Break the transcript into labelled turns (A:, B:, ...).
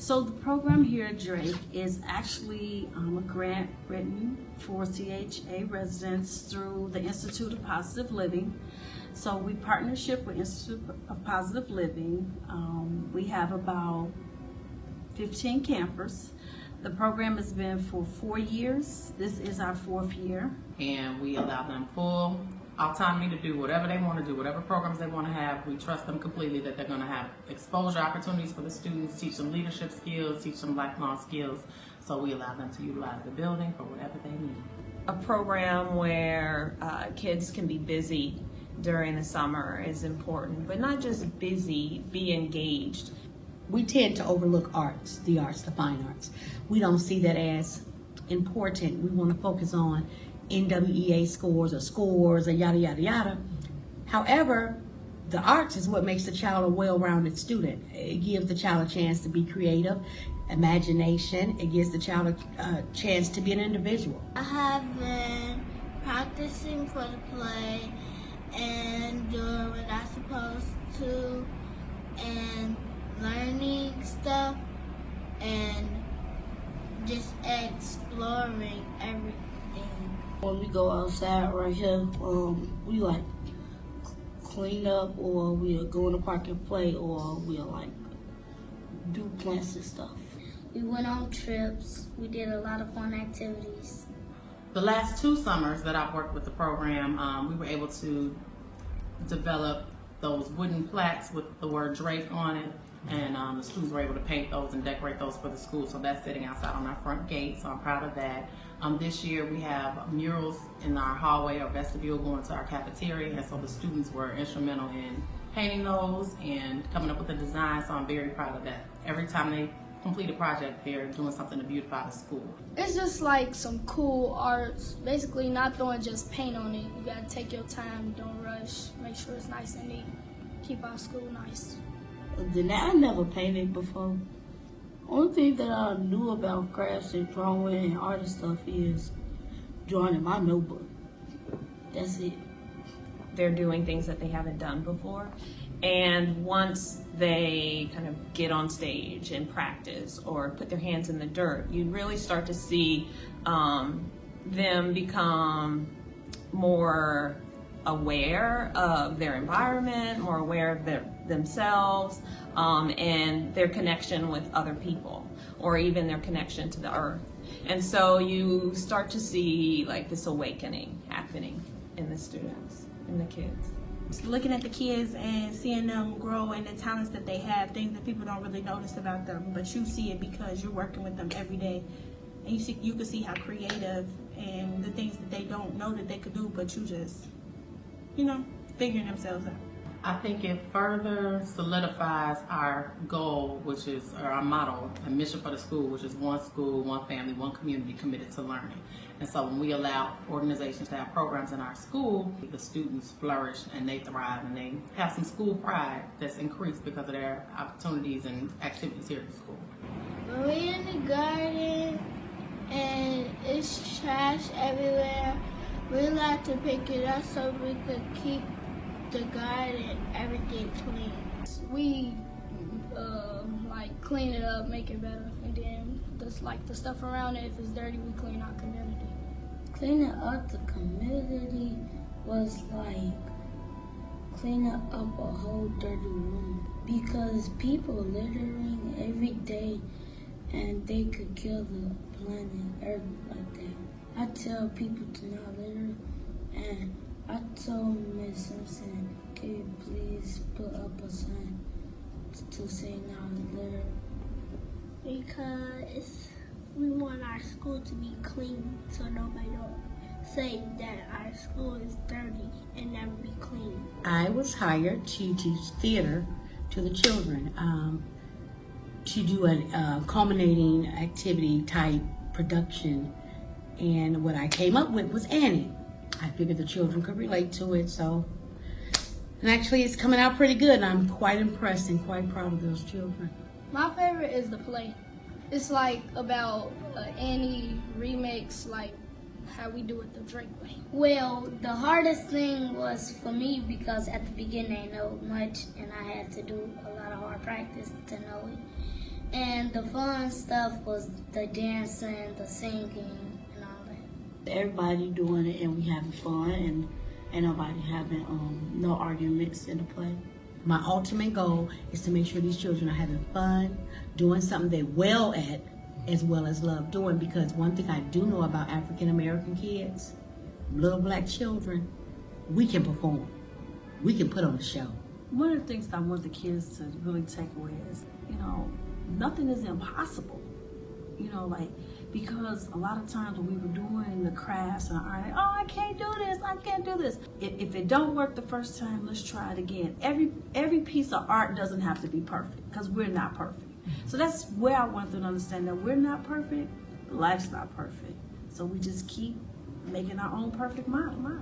A: So the program here at Drake is actually a grant written for CHA residents through the Institute of Positive Living. So we partnership with Institute of Positive Living. We have about 15 campers. The program has been for 4 years. This is our 4th year.
B: And we allow them full autonomy to do whatever they want to do, whatever programs they want to have. We trust them completely that they're going to have exposure opportunities for the students, teach them leadership skills, teach them lifelong skills. So we allow them to utilize the building for whatever they need.
C: A program where kids can be busy during the summer is important, but not just busy, be engaged.
D: We tend to overlook the fine arts. We don't see that as important. We want to focus on NWEA scores or yada, yada, yada. However, the arts is what makes the child a well-rounded student. It gives the child a chance to be creative, imagination. It gives the child a chance to be an individual.
E: I have been practicing for the play and doing what I'm supposed to and learning stuff and just exploring everything.
F: When we go outside right here, we like clean up, or we'll go in the park and play, or we'll like do plants and stuff.
E: We went on trips. We did a lot of fun activities.
B: The last 2 summers that I've worked with the program, we were able to develop those wooden plaques with the word Drake on it, and the students were able to paint those and decorate those for the school. So that's sitting outside on our front gate, so I'm proud of that. This year we have murals in our hallway or vestibule going to our cafeteria, and so the students were instrumental in painting those and coming up with the design, so I'm very proud of that. Every time they complete a project, they're doing something to beautify the school.
G: It's just like some cool arts, basically not throwing just paint on it. You gotta take your time, don't rush, make sure it's nice and neat, keep our school nice.
F: I never painted before. Only thing that I knew about crafts and drawing and art and stuff is drawing in my notebook. That's it.
C: They're doing things that they haven't done before. And once they kind of get on stage and practice or put their hands in the dirt, you really start to see them become more aware of their environment, more aware of themselves, and their connection with other people, or even their connection to the earth. And so you start to see like this awakening happening in the students, in the kids.
H: Looking at the kids and seeing them grow and the talents that they have, things that people don't really notice about them, but you see it because you're working with them every day. And you can see how creative and the things that they don't know that they could do, but you just, figuring themselves out.
B: I think it further solidifies our goal, which is our motto and mission for the school, which is one school, one family, one community committed to learning. And so when we allow organizations to have programs in our school, the students flourish and they thrive and they have some school pride that's increased because of their opportunities and activities here at the school.
E: We're in the garden and it's trash everywhere. We like to pick it up so we could keep the garden, everything clean.
G: We like clean it up, make it better, and then just like the stuff around it, if it's dirty, we clean our community.
F: Cleaning up the community was like cleaning up a whole dirty room, because people littering every day and they could kill the planet, Earth like that. I tell people to not litter, and I told Ms. Simpson, can you please put up a sign to say not litter?
E: Because we want our school to be clean so nobody don't say that our school is dirty and never be clean.
D: I was hired to teach theater to the children, to do a culminating activity type production. And what I came up with was Annie. I figured the children could relate to it, and actually it's coming out pretty good, and I'm quite impressed and quite proud of those children.
G: My favorite is the play. It's like about Annie remix, like how we do it the Drake way.
F: Well, the hardest thing was for me because at the beginning I didn't know much and I had to do a lot of hard practice to know it. And the fun stuff was the dancing, the singing, and all that.
D: Everybody doing it and we having fun and nobody having no arguments in the play. My ultimate goal is to make sure these children are having fun, doing something they're well at, as well as love doing, because one thing I do know about African American kids, little black children, we can perform. We can put on a show.
A: One of the things that I want the kids to really take away is, nothing is impossible. Because a lot of times when we were doing the crafts and art, I can't do this, I can't do this. If it don't work the first time, let's try it again. Every piece of art doesn't have to be perfect, because we're not perfect. So that's where I want them to understand that we're not perfect, life's not perfect. So we just keep making our own perfect model.